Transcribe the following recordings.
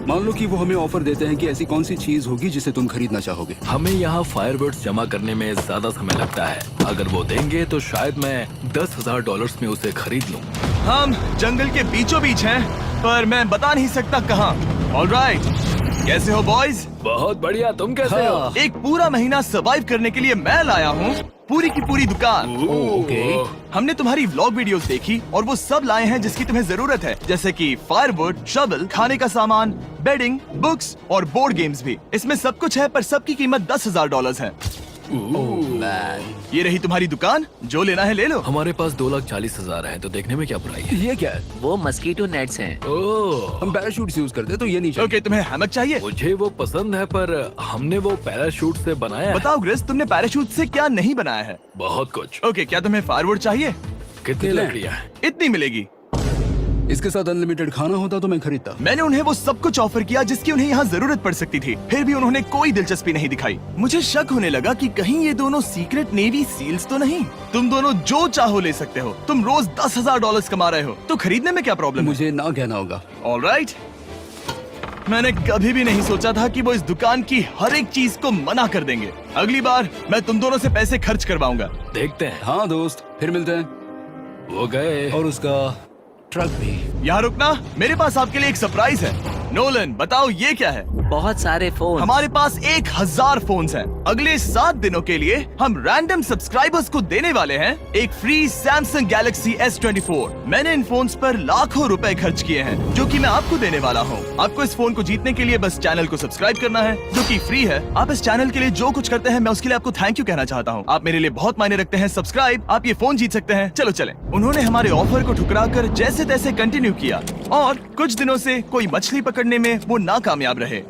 मान लो कि वो हमें ऑफर देते हैं कि ऐसी कौन सी चीज होगी जिसे तुम खरीदना चाहोगे। हमें यहाँ फायरवर्ड्स जमा करने में ज्यादा समय लगता है। अगर वो देंगे तो शायद मैं $10,000 में उसे खरीद लूँ। हम जंगल के बीचों बीच हैं, पर मैं बता नहीं सकता कहाँ। ऑलराइट, कैसे हो बॉयज? बहुत बढ़िया, तुम कैसे हो? एक पूरा महीना सरवाइव करने के लिए मैं लाया हूँ पूरी की पूरी दुकान। ओके। हमने तुम्हारी व्लॉग वीडियोस देखी और वो सब लाए हैं जिसकी तुम्हें जरूरत है, जैसे कि फायरवुड, शवल, खाने का सामान, बेडिंग, बुक्स और बोर्ड गेम्स भी। इसमें सब कुछ है, पर सबकी कीमत $10,000 है। ये रही तुम्हारी दुकान, जो लेना है ले लो। हमारे पास 2,40,000 है, तो देखने में क्या बुराई है? ये क्या है? वो मस्कीटो नेट्स हैं। ओह, हम पैराशूट यूज करते हैं तो ये नहीं चाहिए। ओके, तुम्हें हैमक चाहिए? मुझे वो पसंद है, पर हमने वो पैराशूट से बनाया है। बताओ ग्रेस, तुमने पैराशूट से क्या नहीं बनाया है? बहुत कुछ। ओके, क्या तुम्हें फायरवुड चाहिए? कितनी लकड़ियाँ हैं? इतनी मिलेगी। इसके साथ अनलिमिटेड खाना होता तो मैं खरीदता। मैंने उन्हें वो सब कुछ ऑफर किया जिसकी उन्हें यहाँ जरूरत पड़ सकती थी, फिर भी उन्होंने कोई दिलचस्पी नहीं दिखाई। मुझे शक होने लगा कि कहीं ये दोनों सीक्रेट नेवी सील्स तो नहीं। तुम दोनों जो चाहो ले सकते हो। तुम रोज $10,000 कमा रहे हो, तो खरीदने में क्या प्रॉब्लम है? मुझे ना कहना होगा। ऑलराइट, मैंने कभी भी नहीं सोचा था कि वो इस दुकान की हर एक चीज को मना कर देंगे। अगली बार मैं तुम दोनों से पैसे खर्च करवाऊंगा। देखते हैं। हाँ दोस्त, फिर मिलते हैं। वो गए। और उसका ट्रक भी। यहाँ रुकना, मेरे पास आपके लिए एक सरप्राइज है। नोलन, बताओ ये क्या है? बहुत सारे फोन। हमारे पास 1,000 फोन्स हैं। अगले 7 दिनों के लिए हम रैंडम सब्सक्राइबर्स को देने वाले हैं एक फ्री सैमसंग गैलेक्सी S24। मैंने इन फोन्स पर लाखों रुपए खर्च किए हैं, जो कि मैं आपको देने वाला हूँ। आपको इस फोन को जीतने के लिए बस चैनल को सब्सक्राइब करना है, जो कि फ्री है। आप इस चैनल के लिए जो कुछ करते हैं, मैं उसके लिए आपको थैंक यू कहना चाहता हूँ। आप मेरे लिए बहुत मायने रखते हैं। सब्सक्राइब, आप ये फोन जीत सकते हैं। चलो चले। उन्होंने हमारे ऑफर को ठुकरा कर जैसे तैसे कंटिन्यू किया, और कुछ दिनों से कोई मछली पकड़ने में वो नाकामयाब रहे।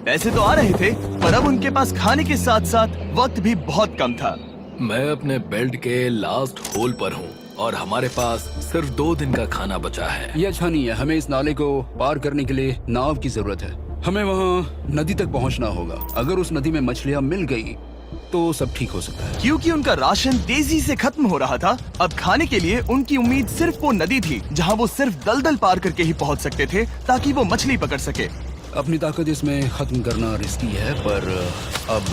पैसे तो आ रहे थे, पर अब उनके पास खाने के साथ साथ वक्त भी बहुत कम था। मैं अपने बेल्ट के लास्ट होल पर हूँ और हमारे पास सिर्फ 2 दिन का खाना बचा है। ये अच्छा नहीं है। हमें इस नाले को पार करने के लिए नाव की जरूरत है। हमें वहाँ नदी तक पहुँचना होगा। अगर उस नदी में मछलियाँ मिल गई तो सब ठीक हो सकता है। क्योंकि उनका राशन तेजी से खत्म हो रहा था, अब खाने के लिए उनकी उम्मीद सिर्फ वो नदी थी, जहाँ वो सिर्फ दलदल पार करके ही पहुँच सकते थे, ताकि वो मछली पकड़ सके। अपनी ताकत इसमें खत्म करना रिस्की है, पर अब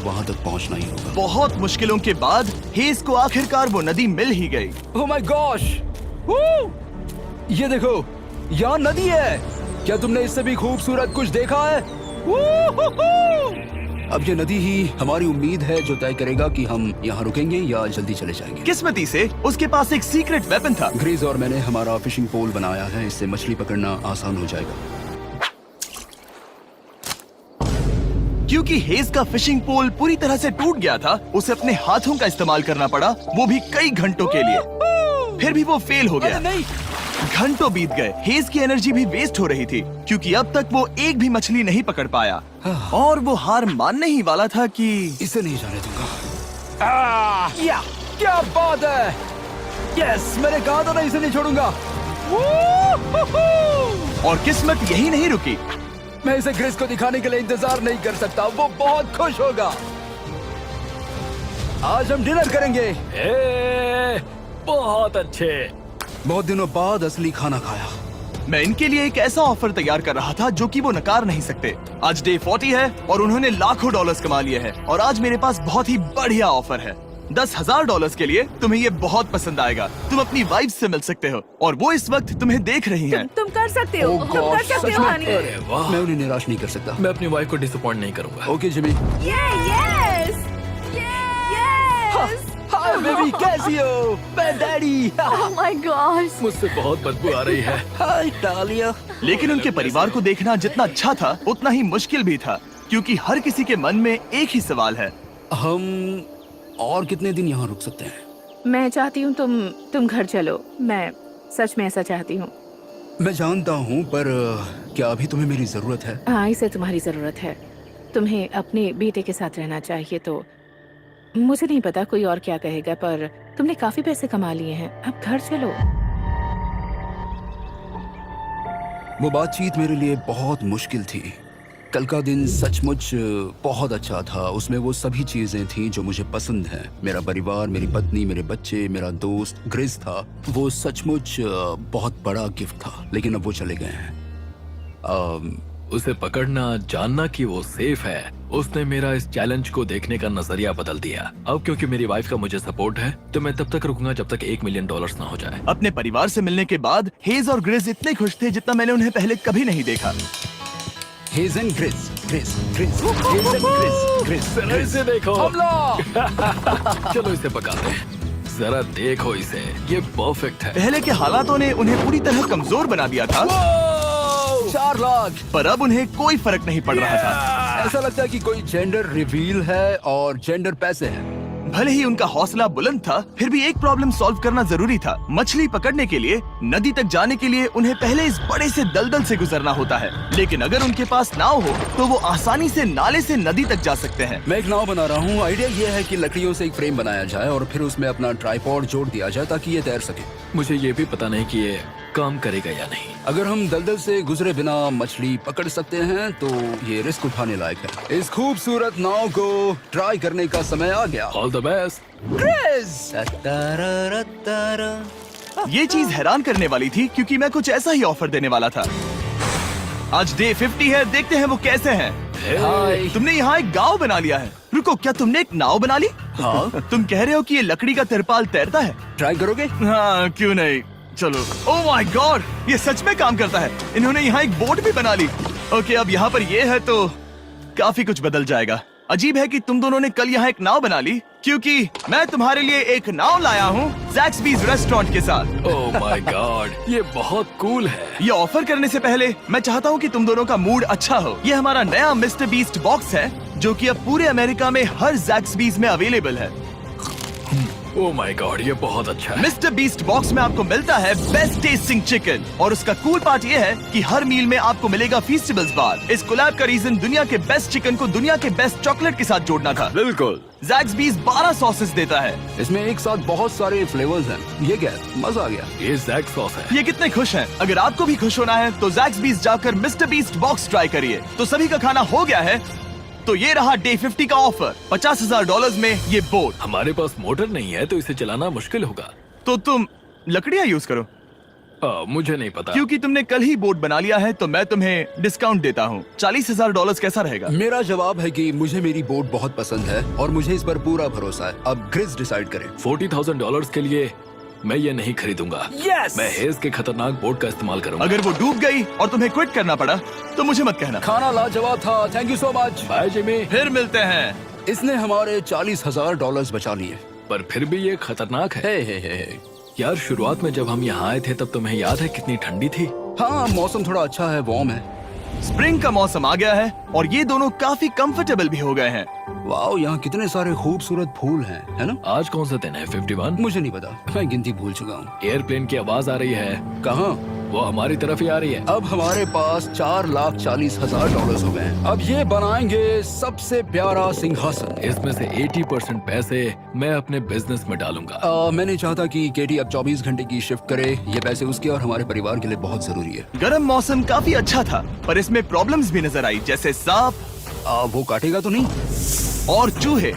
वहाँ तक पहुँचना ही होगा। बहुत मुश्किलों के बाद हेस को आखिरकार वो नदी मिल ही गई। Oh my gosh! ये देखो, यहाँ नदी है। क्या तुमने इससे भी खूबसूरत कुछ देखा है? अब ये नदी ही हमारी उम्मीद है, जो तय करेगा कि हम यहाँ रुकेंगे या जल्दी चले जाएंगे। किस्मती से उसके पास एक सीक्रेट वेपन था। ग्रीज और मैंने हमारा फिशिंग पोल बनाया है, इससे मछली पकड़ना आसान हो जाएगा। क्योंकि हेस का फिशिंग पोल पूरी तरह से टूट गया था, उसे अपने हाथों का इस्तेमाल करना पड़ा, वो भी कई घंटों के लिए। फिर भी वो फेल हो गया। नहीं। घंटों बीत गए, हेस की एनर्जी भी वेस्ट हो रही थी, क्योंकि अब तक वो एक भी मछली नहीं पकड़ पाया, और वो हार मानने ही वाला था कि इसे नहीं जाने दूंगा। या क्या बात है! यस, मैंने कहा था ना, इसे नहीं छोड़ूंगा। और किस्मत यही नहीं रुकी। मैं इसे ग्रेस को दिखाने के लिए इंतजार नहीं कर सकता। वो बहुत खुश होगा। आज हम डिनर करेंगे। बहुत अच्छे। बहुत दिनों बाद असली खाना खाया। मैं इनके लिए एक ऐसा ऑफर तैयार कर रहा था जो कि वो नकार नहीं सकते। आज डे 40 है और उन्होंने लाखों डॉलर्स कमा लिए हैं, और आज मेरे पास बहुत ही बढ़िया ऑफर है। $10,000 के लिए तुम्हें ये बहुत पसंद आएगा। तुम अपनी वाइफ से मिल सकते हो, और वो इस वक्त तुम्हें देख रही हैं। तुम कर सकते हो। Oh तुम कर gosh, सकते सच हो में? हनी। अरे वाह, मैं उन्हें निराश नहीं कर सकता। मैं अपनी वाइफ को डिसअपॉइंट नहीं करूंगा। Okay Jimmy. Yes hi baby, कैसी हो? मैं डैडी। Oh my gosh. मुझसे बहुत बदबू आ रही है। हाय डालिया। लेकिन उनके परिवार को देखना जितना अच्छा था, उतना ही मुश्किल भी था, क्योंकि हर किसी के मन में एक ही सवाल है। हम और कितने दिन यहाँ रुक सकते हैं? मैं चाहती हूँ तुम घर चलो। मैं सच में ऐसा चाहती हूँ। मैं जानता हूँ, पर क्या अभी तुम्हें मेरी जरूरत है? हाँ, इसे तुम्हारी जरूरत है। तुम्हें अपने बेटे के साथ रहना चाहिए। तो मुझे नहीं पता कोई और क्या कहेगा, पर तुमने काफी पैसे कमा लिए हैं, अब घर चलो। वो बातचीत मेरे लिए बहुत मुश्किल थी। कल का दिन सचमुच बहुत अच्छा था। उसमें वो सभी चीजें थी जो मुझे पसंद हैं। मेरा परिवार, मेरी पत्नी, मेरे बच्चे, मेरा दोस्त ग्रिस था। वो सचमुच बहुत बड़ा गिफ्ट था, लेकिन अब वो चले गए हैं। उसे पकड़ना, जानना कि वो सेफ है, उसने मेरा इस चैलेंज को देखने का नजरिया बदल दिया। अब क्योंकि मेरी वाइफ का मुझे सपोर्ट है तो मैं तब तक रुकूंगा जब तक $1 मिलियन ना हो जाए। अपने परिवार से मिलने के बाद हेज और ग्रिज इतने खुश थे जितना मैंने उन्हें पहले कभी नहीं देखा। हेज एंड ग्रिज, ग्रिज, ग्रिज, हेज एंड ग्रिज, ग्रिज, जरा इसे देखो। हमला! चलो इसे पकाते हैं। जरा देखो इसे, ये परफेक्ट है। पहले के हालातों ने उन्हें पूरी तरह कमजोर बना दिया था, 4 लाख। पर अब उन्हें कोई फर्क नहीं पड़ रहा था। ऐसा लगता है कि कोई जेंडर रिवील है और जेंडर पैसे हैं। भले ही उनका हौसला बुलंद था, फिर भी एक प्रॉब्लम सॉल्व करना जरूरी था। मछली पकड़ने के लिए नदी तक जाने के लिए उन्हें पहले इस बड़े से दलदल से गुजरना होता है, लेकिन अगर उनके पास नाव हो तो वो आसानी से नाले से नदी तक जा सकते हैं। मैं एक नाव बना रहा हूँ। आइडिया ये है कि लकड़ियों से एक फ्रेम बनाया जाए और फिर उसमें अपना ट्राइपॉड जोड़ दिया जाए ताकि ये तैर सके। मुझे ये भी पता नहीं कि ये काम करेगा या नहीं। अगर हम दलदल से गुजरे बिना मछली पकड़ सकते हैं तो ये रिस्क उठाने लायक है। इस खूबसूरत नाव को ट्राई करने का समय आ गया। All the best. ये चीज हैरान करने वाली थी क्योंकि मैं कुछ ऐसा ही ऑफर देने वाला था। आज डे 50 है, देखते हैं वो कैसे हैं। हाय। तुमने यहाँ एक गांव बना लिया है। रुको, क्या तुमने एक नाव बना ली? हाँ। तुम कह रहे हो कि ये लकड़ी का तिरपाल तैरता है? ट्राई करोगे? हाँ, क्यों नहीं। चलो। ओह माय गॉड, ये सच में काम करता है। इन्होंने यहाँ एक बोट भी बना ली। ओके, अब यहाँ पर ये है तो काफी कुछ बदल जाएगा। अजीब है कि तुम दोनों ने कल यहाँ एक नाव बना ली, क्योंकि मैं तुम्हारे लिए एक नाव लाया हूँ ज़ैक्सबीज़ रेस्टोरेंट के साथ। ओह माय गॉड, ये बहुत कूल है। ये ऑफर करने से पहले मैं चाहता हूँ कि तुम दोनों का मूड अच्छा हो। ये हमारा नया मिस्टर बीस्ट बॉक्स है जो कि अब पूरे अमेरिका में हर ज़ैक्सबीज़ में अवेलेबल है। ओह माय गॉड, ये बहुत अच्छा है। मिस्टर बीस्ट बॉक्स में आपको मिलता है बेस्ट टेस्टिंग चिकन, और उसका कूल पार्ट ये है कि हर मील में आपको मिलेगा फीस्टेबल्स बार। इस कोलैब का रीजन दुनिया के बेस्ट चिकन को दुनिया के बेस्ट चॉकलेट के साथ जोड़ना था। बिल्कुल। ज़ैक्सबीज़ 12 सॉसेस देता है। इसमें एक साथ बहुत सारे फ्लेवर्स हैं। ये क्या है? मजा आ गया। ये जैक सॉस है। ये कितने खुश हैं। अगर आपको भी खुश होना है तो ज़ैक्सबीज़ जाकर मिस्टर बीस्ट बॉक्स ट्राई करिए। तो सभी का खाना हो गया है, तो ये रहा डे 50 का ऑफर। $50,000 में ये बोट। हमारे पास मोटर नहीं है तो इसे चलाना मुश्किल होगा। तो तुम लकड़ियाँ यूज करो। मुझे नहीं पता। क्योंकि तुमने कल ही बोट बना लिया है तो मैं तुम्हें डिस्काउंट देता हूँ। $40,000 कैसा रहेगा? मेरा जवाब है कि मुझे मेरी बोट बहुत पसंद है और मुझे इस पर पूरा भरोसा है। अब ग्रिज डिसाइड करें। $40,000 के लिए मैं ये नहीं खरीदूंगा। Yes! मैं हेज के खतरनाक बोट का इस्तेमाल करूंगा। अगर वो डूब गई और तुम्हें क्विट करना पड़ा तो मुझे मत कहना। खाना लाजवाब था। Thank you so much. Bye Jimmy. फिर मिलते हैं। इसने हमारे $40,000 बचा लिए। पर फिर भी ये खतरनाक है। हे। यार, शुरुआत में जब हम यहाँ आए थे तब तुम्हें याद है कितनी ठंडी थी? हाँ, मौसम थोड़ा अच्छा है, वार्म है। स्प्रिंग का मौसम आ गया है और ये दोनों काफी कंफर्टेबल भी हो गए हैं। वाओ, यहाँ कितने सारे खूबसूरत फूल हैं, है ना? आज कौन सा दिन है? 51? मुझे नहीं पता, मैं गिनती भूल चुका हूँ। एयरप्लेन की आवाज आ रही है। कहाँ? वो हमारी तरफ ही आ रही है। अब हमारे पास $4,40,000 हो गए हैं। अब ये बनाएंगे सबसे प्यारा सिंहासन। इसमें से 80% पैसे मैं अपने बिजनेस में डालूंगा। मैं नहीं चाहता कि केटी अब 24 घंटे की शिफ्ट करे। ये पैसे उसके और हमारे परिवार के लिए बहुत जरूरी है। गर्म मौसम काफी अच्छा था, पर इसमें प्रॉब्लम्स भी नजर आई, जैसे सांप वो काटेगा तो नहीं? और चूहे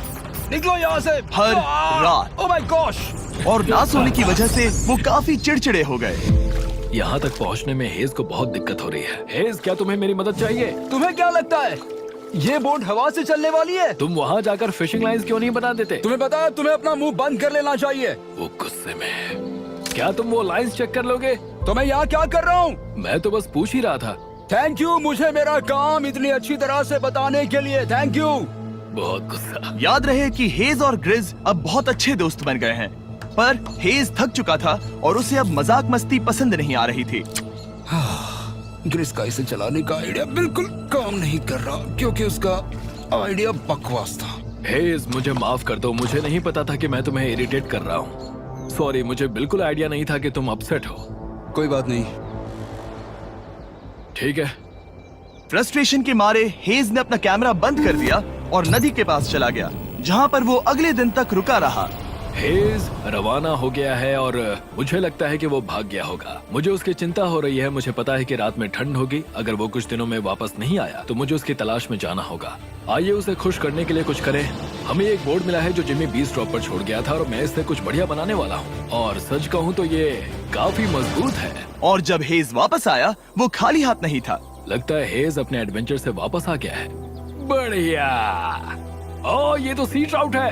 निकलो यहाँ से हर रात। Oh my gosh! और ना सोने की वजह से वो काफी चिड़चिड़े हो गए। यहाँ तक पहुँचने में हेज को बहुत दिक्कत हो रही है। हेज, क्या तुम्हें मेरी मदद चाहिए? तुम्हें क्या लगता है ये बोट हवा से चलने वाली है? तुम वहाँ जाकर फिशिंग लाइंस क्यों नहीं बना देते? तुम्हें पता है, तुम्हें अपना मुंह बंद कर लेना चाहिए। वो गुस्से में। क्या तुम वो लाइंस चेक कर लोगे? तो मैं यहाँ क्या कर रहा हूँ? मैं तो बस पूछ ही रहा था। थैंक यू, मुझे मेरा काम इतनी अच्छी तरह से बताने के लिए। Thank you. बहुत गुस्सा। याद रहे कि हेज और ग्रिज अब बहुत अच्छे दोस्त बन गए हैं, पर हेज थक चुका था और उसे अब मजाक मस्ती पसंद नहीं आ रही थी। ग्रिज का इसे चलाने का आइडिया बिल्कुल काम नहीं कर रहा क्योंकि उसका आइडिया बकवास था। हेज, मुझे माफ कर दो। मुझे नहीं पता था कि मैं तुम्हें इरिटेट कर रहा हूँ। सॉरी, मुझे बिल्कुल आइडिया नहीं था कि तुम अपसेट हो। कोई बात नहीं। ठीक है। फ्रस्ट्रेशन के मारे हेज ने अपना कैमरा बंद कर दिया और नदी के पास चला गया, जहाँ पर वो अगले दिन तक रुका रहा। हेज रवाना हो गया है और मुझे लगता है कि वो भाग गया होगा। मुझे उसकी चिंता हो रही है। मुझे पता है कि रात में ठंड होगी। अगर वो कुछ दिनों में वापस नहीं आया तो मुझे उसकी तलाश में जाना होगा। आइए उसे खुश करने के लिए कुछ करें। हमें एक बोर्ड मिला है जो जिमी बीस्ट ड्रॉप पर छोड़ गया था और मैं इससे कुछ बढ़िया बनाने वाला हूँ। और सच कहूँ तो ये काफी मजबूत है। और जब हेज वापस आया वो खाली हाथ नहीं था। लगता है हेज अपने एडवेंचर से वापस आ गया है। बढ़िया। ओ, ये तो सी ट्राउट है।